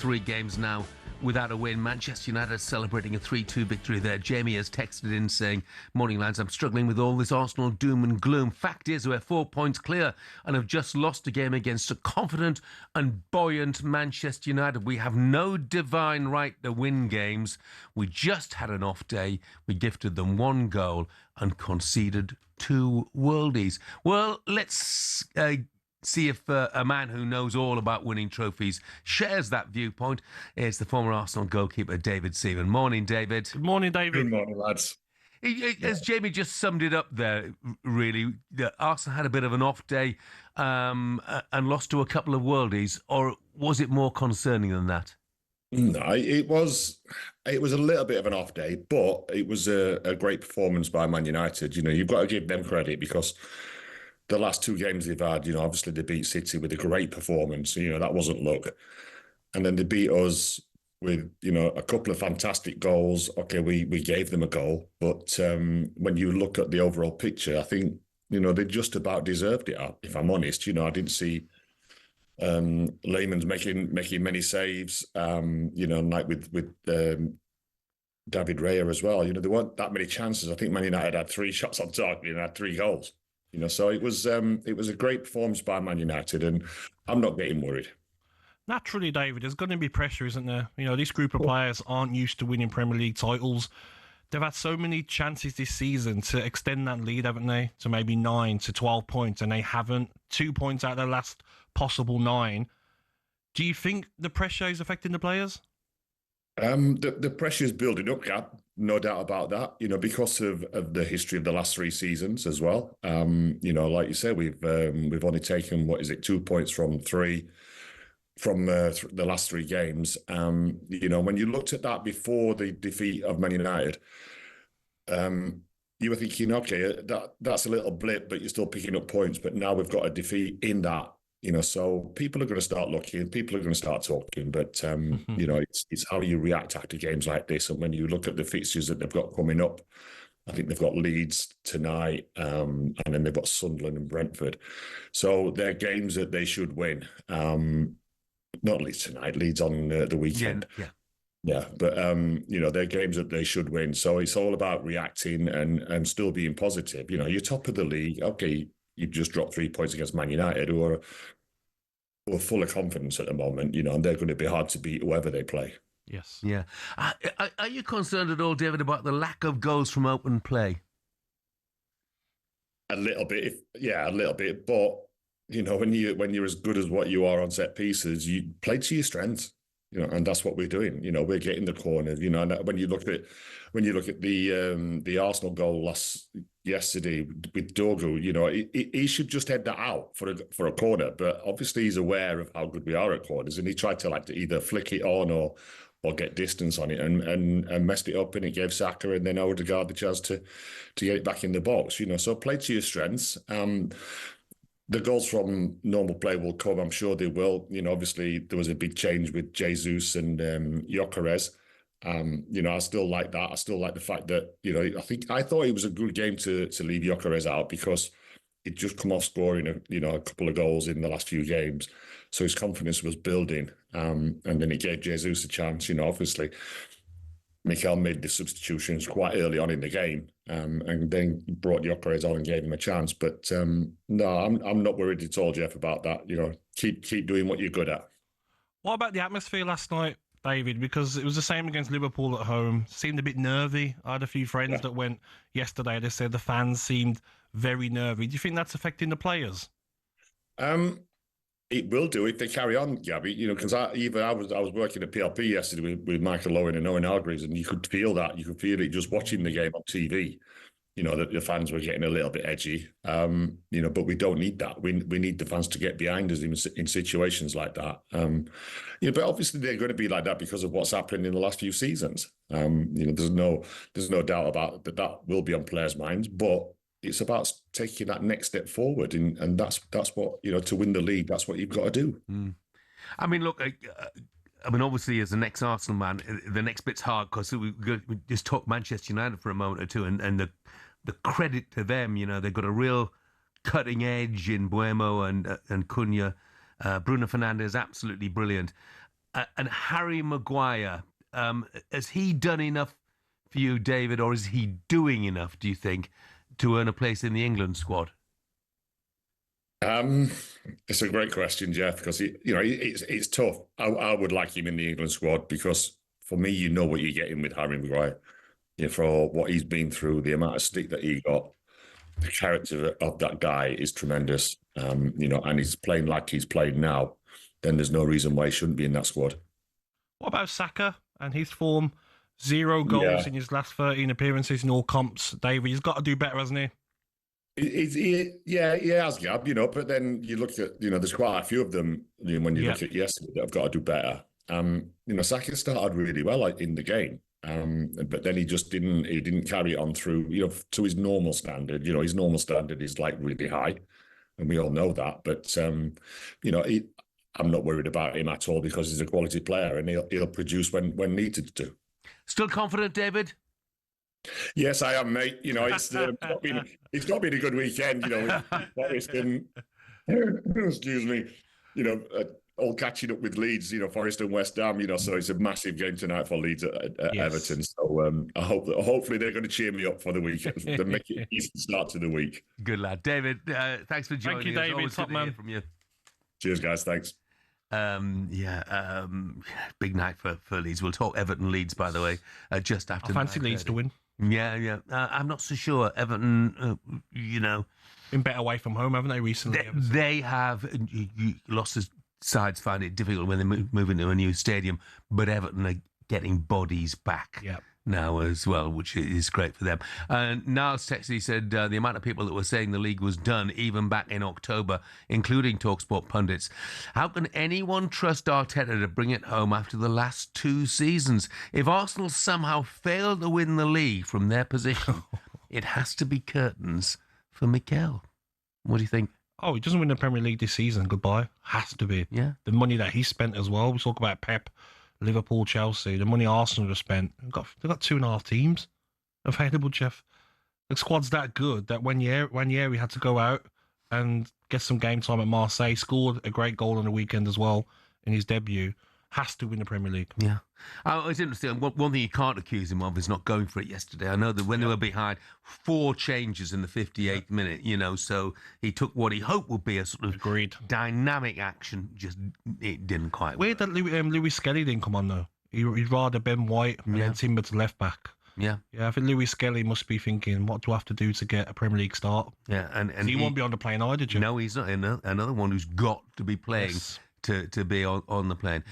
3 games now without a win. Manchester United celebrating a 3-2 victory there. Jamie has texted in saying, "Morning lads, I'm struggling with all this Arsenal doom and gloom. Fact is, we're 4 points clear and have just lost a game against a confident and buoyant Manchester United. We have no divine right to win games. We just had an off day. We gifted them 1 goal and conceded 2 worldies." Well, let's see if a man who knows all about winning trophies shares that viewpoint. It's the former Arsenal goalkeeper, David Seaman. Morning, David. Good morning, David. Good morning, lads. As Jamie just summed it up there, really, Arsenal had a bit of an off day and lost to a couple of worldies, or was it more concerning than that? No, it was a little bit of an off day, but it was a great performance by Man United. You know, you've got to give them credit because the last 2 games they've had, you know, obviously they beat City with a great performance. You know, that wasn't luck. And then they beat us with, you know, a couple of fantastic goals. Okay, we gave them a goal. But when you look at the overall picture, I think, you know, they just about deserved it, if I'm honest. You know, I didn't see Lehmann's making many saves, you know, like with David Raya as well. You know, there weren't that many chances. I think Man United had 3 shots on target and had 3 goals. You know, so it was a great performance by Man United, and I'm not getting worried. Naturally, David, there's going to be pressure, isn't there? You know, this group of players aren't used to winning Premier League titles. They've had so many chances this season to extend that lead, haven't they? To maybe 9 to 12 points, and they haven't. 2 points out of their last possible 9. Do you think the pressure is affecting the players? The pressure is building up, Gab, no doubt about that. You know, because of the history of the last 3 seasons as well. You know, like you said, we've only taken 2 points from 3 from the last 3 games. You know, when you looked at that before the defeat of Man United, you were thinking, okay, that's a little blip, but you're still picking up points. But now we've got a defeat in that. You know, so people are going to start looking, people are going to start talking, but, you know, it's how you react after games like this. And when you look at the fixtures that they've got coming up, I think they've got Leeds tonight, and then they've got Sunderland and Brentford. So they're games that they should win. Not Leeds tonight, Leeds on the weekend. Yeah, but, you know, they're games that they should win. So it's all about reacting and still being positive. You know, you're top of the league. Okay, you've just dropped 3 points against Man United, who are full of confidence at the moment, you know, and they're going to be hard to beat whoever they play. Yes. Yeah. Are you concerned at all, David, about the lack of goals from open play? A little bit, a little bit. But, you know, when you're as good as what you are on set pieces, you play to your strengths. You know, and that's what we're doing. You know, we're getting the corners. You know, and when you look at the Arsenal goal yesterday with Dogu, you know, he should just head that out for a corner. But obviously, he's aware of how good we are at corners, and he tried to either flick it on or get distance on it, and messed it up, and it gave Saka and then Odegaard the chance to get it back in the box. You know, so play to your strengths. The goals from normal play will come. I'm sure they will. You know, obviously there was a big change with Jesus and Gyökeres. You know, I still like that. I still like the fact that, you know, I thought it was a good game to leave Gyökeres out because he'd just come off scoring a couple of goals in the last few games, so his confidence was building. And then it gave Jesus a chance. You know, obviously Mikel made the substitutions quite early on in the game, and then brought Gyökeres on and gave him a chance. But no, I'm not worried at all, Jeff, about that. You know, keep doing what you're good at. What about the atmosphere last night, David? Because it was the same against Liverpool at home. Seemed a bit nervy. I had a few friends that went yesterday. They said the fans seemed very nervy. Do you think that's affecting the players? It will do if they carry on, Gabby. You know, because I was working at PLP yesterday with Michael Owen and Owen Hargreaves, and you could feel that. You could feel it just watching the game on TV. You know, that the fans were getting a little bit edgy. You know, but we don't need that. We need the fans to get behind us in situations like that. You know, but obviously they're going to be like that because of what's happened in the last few seasons. You know, there's no doubt about that will be on players' minds, but it's about taking that next step forward, and that's what, you know, to win the league, that's what you've got to do. I mean, look, obviously, as an ex-Arsenal man, the next bit's hard because we just talk Manchester United for a moment or two, and the credit to them, you know, they've got a real cutting edge in Buemo and Cunha. Bruno Fernandes, absolutely brilliant. And Harry Maguire, has he done enough for you, David, or is he doing enough, do you think, to earn a place in the England squad? It's a great question, Jeff, because it's tough. I would like him in the England squad because for me, you know what you're getting with Harry Maguire. For what he's been through, the amount of stick that he got, the character of that guy is tremendous. And he's playing like he's played now. Then there's no reason why he shouldn't be in that squad. What about Saka and his form? 0 goals in his last 13 appearances in all comps. David, he's got to do better, hasn't he? He has, Gab, but then you look at, there's quite a few of them when you look at yesterday that have got to do better. Saka started really well in the game, but then he didn't carry it on through, to his normal standard. His normal standard is like really high, and we all know that. But, I'm not worried about him at all because he's a quality player and he'll produce when needed to. Still confident, David? Yes, I am, mate. It's not been a good weekend. Forest and excuse me. All catching up with Leeds. Forest and West Ham. So it's a massive game tonight for Leeds at Everton. So I hope that hopefully they're going to cheer me up for the weekend to make it easy start to the week. Good lad, David. Thanks for joining. Thank you, David. Always Top good to hear man. from you. Cheers, guys. Thanks. Big night for Leeds. We'll talk Everton Leeds, by the way, just after. I fancy Leeds to win. Yeah. I'm not so sure. Everton, been better away from home, haven't they, recently? They have. Lots of sides find it difficult when they move into a new stadium, but Everton are getting bodies back now as well, which is great for them. Niles texted, he said the amount of people that were saying the league was done, even back in October, including talkSPORT pundits. How can anyone trust Arteta to bring it home after the last 2 seasons? If Arsenal somehow fail to win the league from their position, it has to be curtains for Mikel. What do you think? Oh, he doesn't win the Premier League this season. Goodbye. Has to be. Yeah. The money that he spent as well. We talk about Pep, Liverpool, Chelsea. The money Arsenal have spent. They've got 2.5 teams available, Jeff. The squad's that good that one year we had to go out and get some game time at Marseille. Scored a great goal on the weekend as well in his debut. Has to win the Premier League. Yeah. It's interesting. One thing you can't accuse him of is not going for it yesterday. I know that when they were behind, 4 changes in the 58th minute, so he took what he hoped would be a sort of dynamic action. Just, it didn't quite Weird work. that Lewis Skelly didn't come on, though. He'd rather Ben White and then Timber to left back. Yeah. Yeah, I think Lewis Skelly must be thinking, what do I have to do to get a Premier League start? Yeah, and he won't be on the plane either, Jim. No, he's not. Another one who's got to be playing to be on the plane.